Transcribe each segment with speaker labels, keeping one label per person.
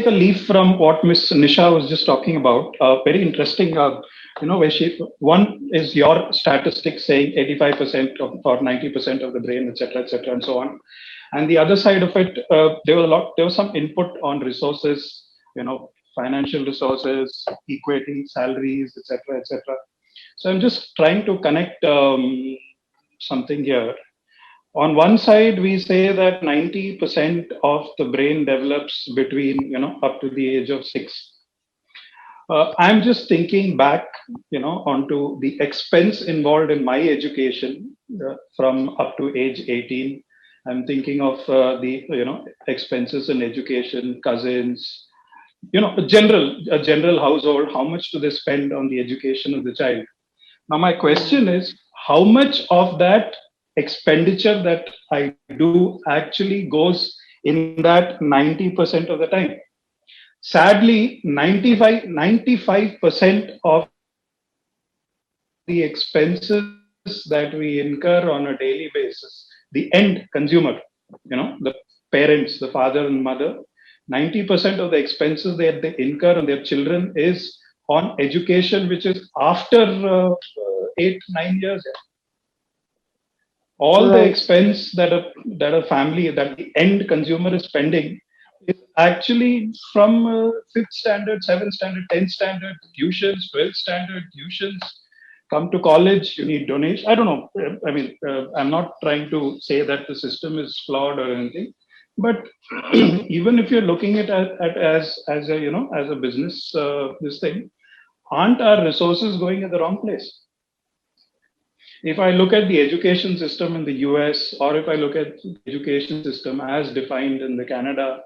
Speaker 1: take a leaf from what Miss Nisha was just talking about. Very interesting. Where one is your statistics saying 85% of, or 90% of the brain, etc., and so on. And the other side of it, there was some input on resources, financial resources, equity, salaries, etc. So I'm just trying to connect something here. On one side, we say that 90% of the brain develops between, up to the age of 6. I'm just thinking back, onto the expense involved in my education from up to age 18. I'm thinking of the, expenses in education, cousins, a general household. How much do they spend on the education of the child? Now, my question is, how much of that expenditure that I do actually goes in that 90% of the time? Sadly, 95% of the expenses that we incur on a daily basis, the end consumer, the parents, the father and mother, 90% of the expenses that they incur on their children is on education, which is after 8-9 years. All the expense that a family, that the end consumer is spending, is actually from 5th standard, 7th standard, 10th standard, tuitions, 12th standard, tuitions. Come to college, you need donation. I don't know. I mean, I'm not trying to say that the system is flawed or anything, but even if you're looking at as a as a business, this thing, aren't our resources going in the wrong place? If I look at the education system in the US, or if I look at the education system as defined in the Canada,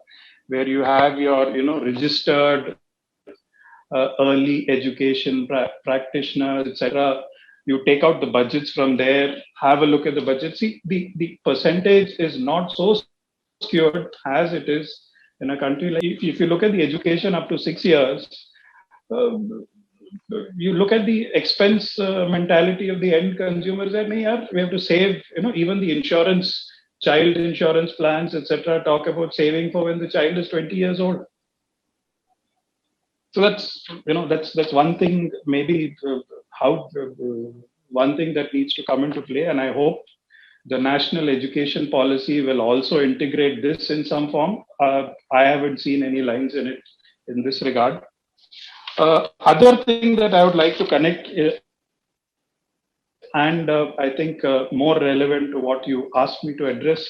Speaker 1: where you have your, registered early education practitioners, etc., you take out the budgets from there, have a look at the budget. See, the percentage is not so skewed as it is in a country like, if you look at the education up to 6 years, you look at the expense mentality of the end consumers, and we have to save, even the insurance, child insurance plans, etc., talk about saving for when the child is 20 years old. So that's one thing, maybe one thing that needs to come into play, and I hope the national education policy will also integrate this in some form. I haven't seen any lines in it in this regard. Other thing that I would like to connect, and I think more relevant to what you asked me to address,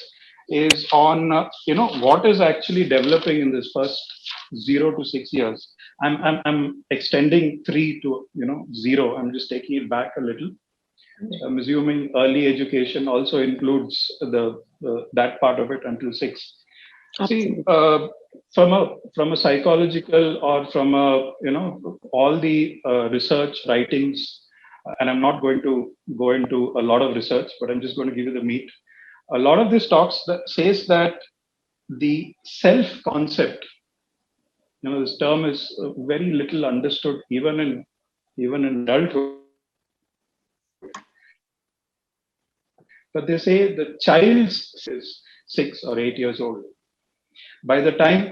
Speaker 1: is on what is actually developing in this first 0 to 6 years. I'm extending 3 to 0. I'm just taking it back a little. I'm assuming early education also includes that part of it until 6. See, from a psychological, or from all the research writings, and I'm not going to go into a lot of research, but I'm just going to give you the meat. A lot of this talks that says that the self concept, this term is very little understood even in adulthood. But they say the child is 6 or 8 years old. By the time,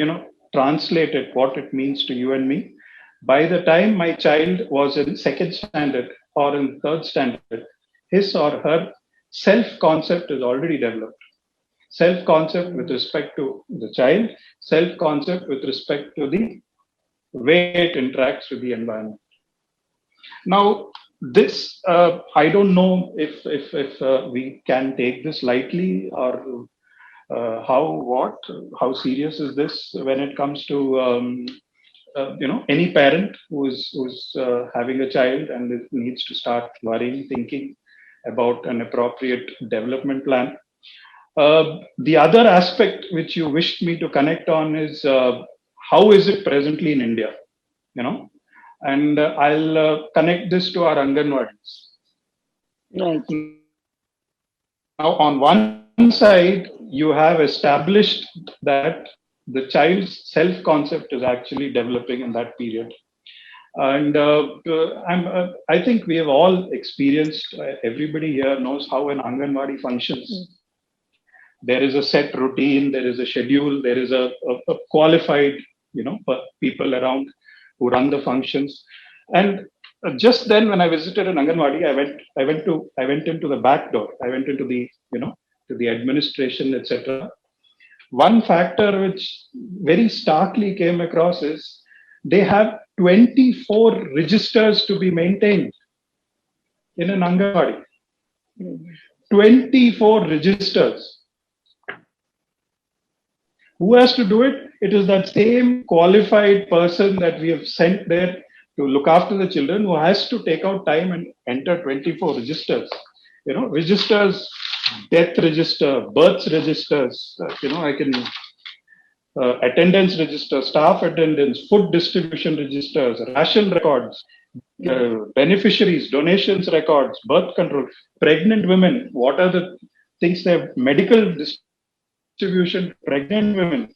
Speaker 1: translate it, what it means to you and me, by the time my child was in 2nd standard or in 3rd standard, his or her self-concept is already developed. Self-concept with respect to the child, self-concept with respect to the way it interacts with the environment. Now, this, I don't know if we can take this lightly, or how serious is this when it comes to any parent who's having a child and needs to start worrying, thinking about an appropriate development plan. The other aspect which you wished me to connect on is how is it presently in India, and I'll connect this to our Anganwadis.
Speaker 2: Right.
Speaker 1: Now, on one side, you have established that the child's self-concept is actually developing in that period. And I think we have all experienced, everybody here knows how an Anganwadi functions. There is a set routine, there is a schedule, there is a qualified people around who run the functions. And just then, when I visited an Anganwadi, I went into the back door. I went into the, to the administration, etc. One factor which very starkly came across is they have 24 registers to be maintained in an Anganwadi. 24 registers. Who has to do it? It is that same qualified person that we have sent there to look after the children, who has to take out time and enter 24 registers. Registers, death register, births registers, I can, attendance register, staff attendance, food distribution registers, ration records, beneficiaries, donations records, birth control, pregnant women, what are the things they have, medical distribution, pregnant women,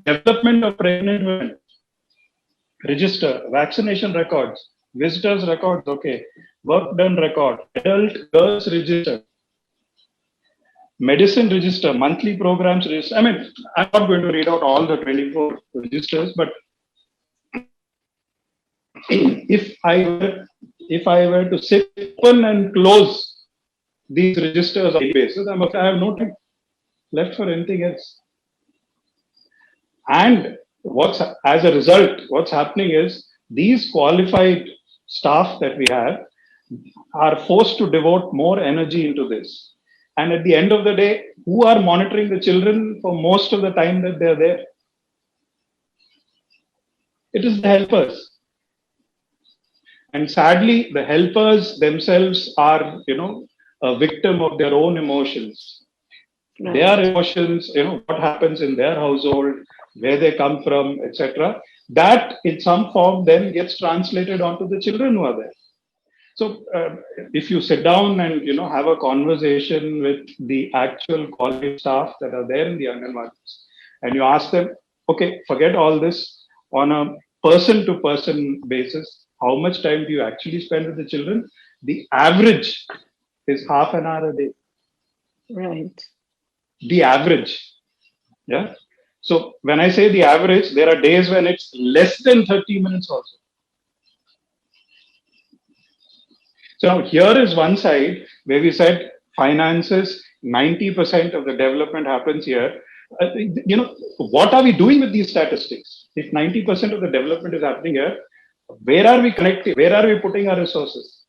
Speaker 1: development of pregnant women, register, vaccination records, visitors records, okay, work done record, adult girls register, medicine register, monthly programs register. I mean, I'm not going to read out all the 24 registers, but if I were to sit open and close these registers on a basis, I have no time left for anything else. And as a result, what's happening is these qualified staff that we have are forced to devote more energy into this. And at the end of the day, who are monitoring the children for most of the time that they're there? It is the helpers. And sadly, the helpers themselves are, a victim of their own emotions. Right. Their emotions, what happens in their household, where they come from, etc. That in some form then gets translated onto the children who are there. So if you sit down and, have a conversation with the actual quality staff that are there in the Anganwadis, and you ask them, okay, forget all this, on a person-to-person basis, how much time do you actually spend with the children? The average is half an hour a day.
Speaker 2: Right.
Speaker 1: The average. Yeah. So when I say the average, there are days when it's less than 30 minutes also. So now here is one side where we said finances, 90% of the development happens here. What are we doing with these statistics? If 90% of the development is happening here, where are we connecting? Where are we putting our resources?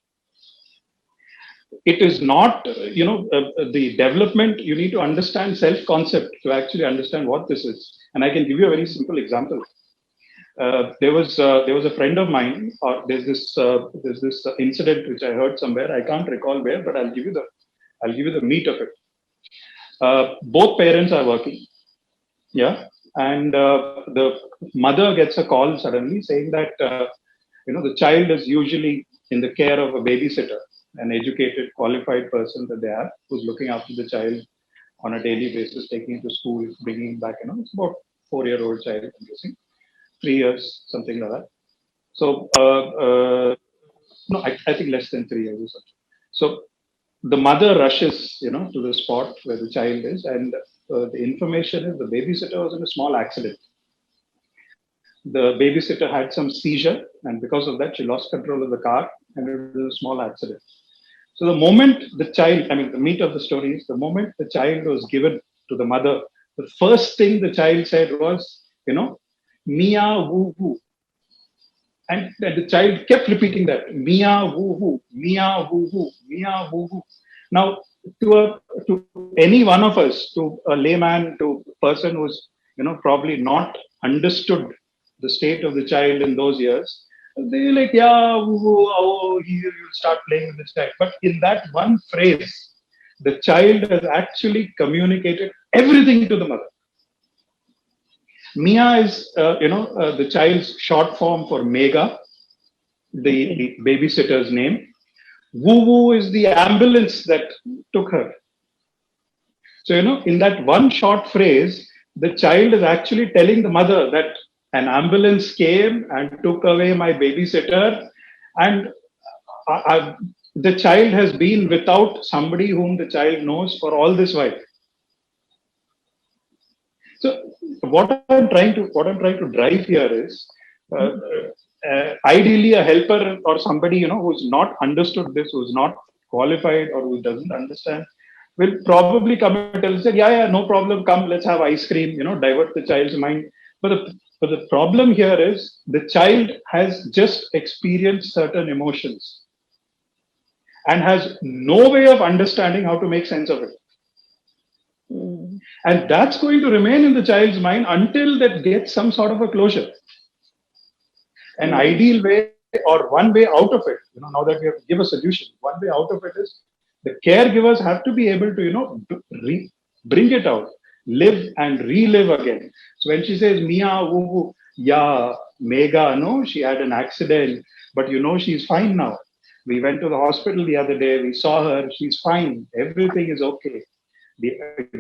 Speaker 1: It is not, the development, you need to understand self-concept to actually understand what this is. And I can give you a very simple example. There was a friend of mine, or there's this incident which I heard somewhere. I can't recall where, but I'll give you the meat of it. Both parents are working, yeah, and the mother gets a call suddenly saying that the child is usually in the care of a babysitter, an educated, qualified person that they have, who's looking after the child on a daily basis, taking him to school, bringing him back. It's about 4-year-old child, I'm guessing. 3 years, something like that. So, no, I think less than 3 years or something. So the mother rushes, to the spot where the child is, and the information is the babysitter was in a small accident. The babysitter had some seizure, and because of that, she lost control of the car, and it was a small accident. So the moment the child, the meat of the story is the moment the child was given to the mother, the first thing the child said was, Mia woo woo. And the child kept repeating that, Mia woo woo, Mia woo woo, Mia woo woo. Now, to any one of us, to a layman, to a person who's, probably not understood the state of the child in those years, they're like, yeah, woo woo, oh, here you start playing with the child. But in that one phrase, the child has actually communicated everything to the mother. Mia is, the child's short form for Mega, the babysitter's name. Woo Woo is the ambulance that took her. So, in that one short phrase, the child is actually telling the mother that an ambulance came and took away my babysitter, and the child has been without somebody whom the child knows for all this while. So what I'm trying to drive here is ideally a helper or somebody who's not understood this, who's not qualified or who doesn't understand, will probably come and tell us that yeah, no problem, come, let's have ice cream, divert the child's mind. But the problem here is the child has just experienced certain emotions and has no way of understanding how to make sense of it. And that's going to remain in the child's mind until that gets some sort of a closure. An ideal way or one way out of it, now that we have to give a solution, one way out of it is the caregivers have to be able to, bring it out, live and relive again. So when she says, Mia, woo, woo, yeah, Mega, no, she had an accident, but she's fine now. We went to the hospital the other day, we saw her, she's fine, everything is okay.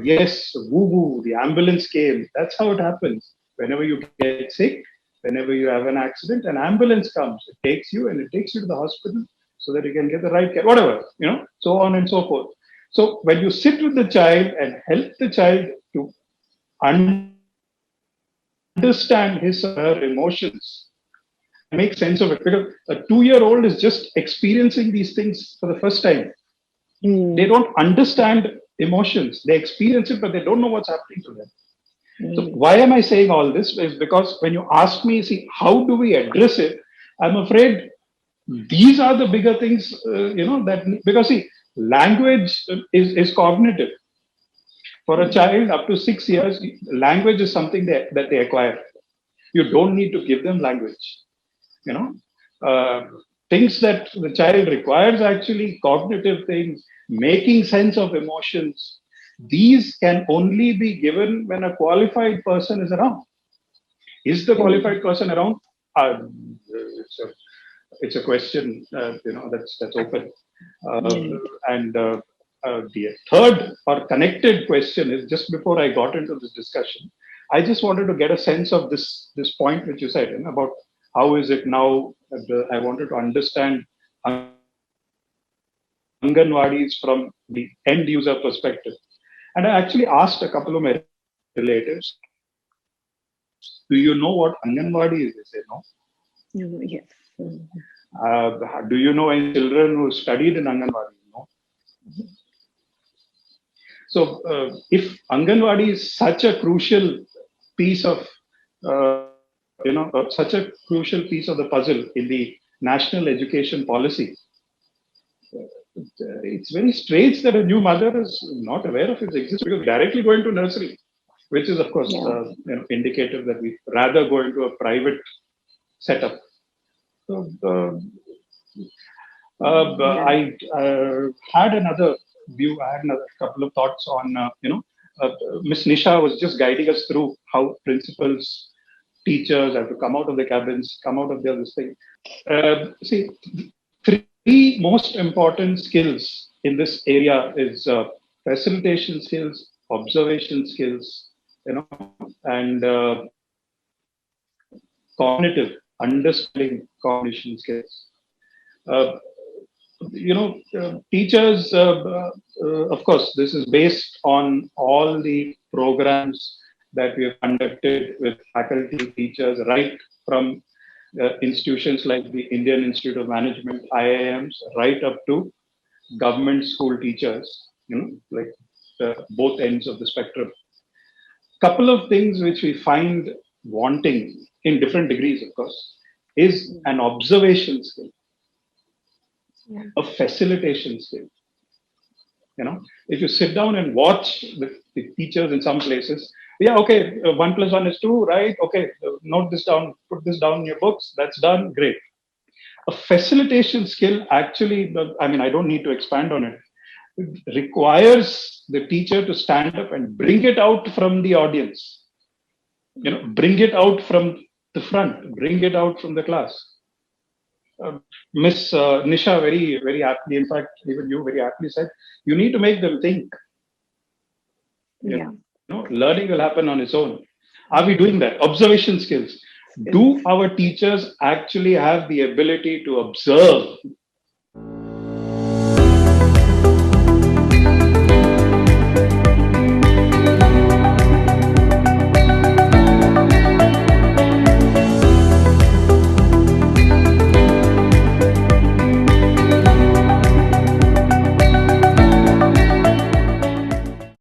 Speaker 1: Yes, woo woo, the ambulance came. That's how it happens. Whenever you get sick, whenever you have an accident, an ambulance comes. It takes you and it takes you to the hospital so that you can get the right care, whatever, so on and so forth. So when you sit with the child and help the child to understand his or her emotions, make sense of it, because a 2-year-old is just experiencing these things for the first time. They don't understand emotions. They experience it, but they don't know what's happening to them. So why am I saying all this? Is because when you ask me, see, how do we address it? I'm afraid these are the bigger things, because see, language is cognitive. For a child up to 6 years, language is something that they acquire. You don't need to give them language. Things that the child requires, actually cognitive things, making sense of emotions, these can only be given when a qualified person is around. Is the qualified person around? It's a question that's open. And the third or connected question is, just before I got into this discussion, I just wanted to get a sense of this point which you said about how is it now. I wanted to understand Anganwadis from the end user perspective. And I actually asked a couple of my relatives, do you know what Anganwadi is? They say no.
Speaker 2: Yes.
Speaker 1: Do you know any children who studied in Anganwadi? No. So if Anganwadi is such a crucial piece of, such a crucial piece of the puzzle in the national education policy, it's very strange that a new mother is not aware of its existence, because directly going to nursery, which is of course indicative that we rather go into a private setup. So I had another view. I had another couple of thoughts on Miss Nisha was just guiding us through how principals, teachers have to come out of the cabins, come out of this thing. See, three most important skills in this area is facilitation skills, observation skills, and cognitive understanding, cognition skills. Teachers, of course, this is based on all the programs that we have conducted with faculty, teachers, right from institutions like the Indian Institute of Management, IIMs, right up to government school teachers, like both ends of the spectrum. Couple of things which we find wanting in different degrees, of course, is an observation skill, a facilitation skill. If you sit down and watch the teachers in some places, 1 + 1 is 2, right? Okay, note this down, put this down in your books, that's done, great. A facilitation skill, actually, I don't need to expand on it. It requires the teacher to stand up and bring it out from the audience, bring it out from the front, bring it out from the class. Miss Nisha very, very aptly, in fact, even you very aptly said, you need to make them think. Learning will happen on its own. Are we doing that? Observation skills. Do our teachers actually have the ability to observe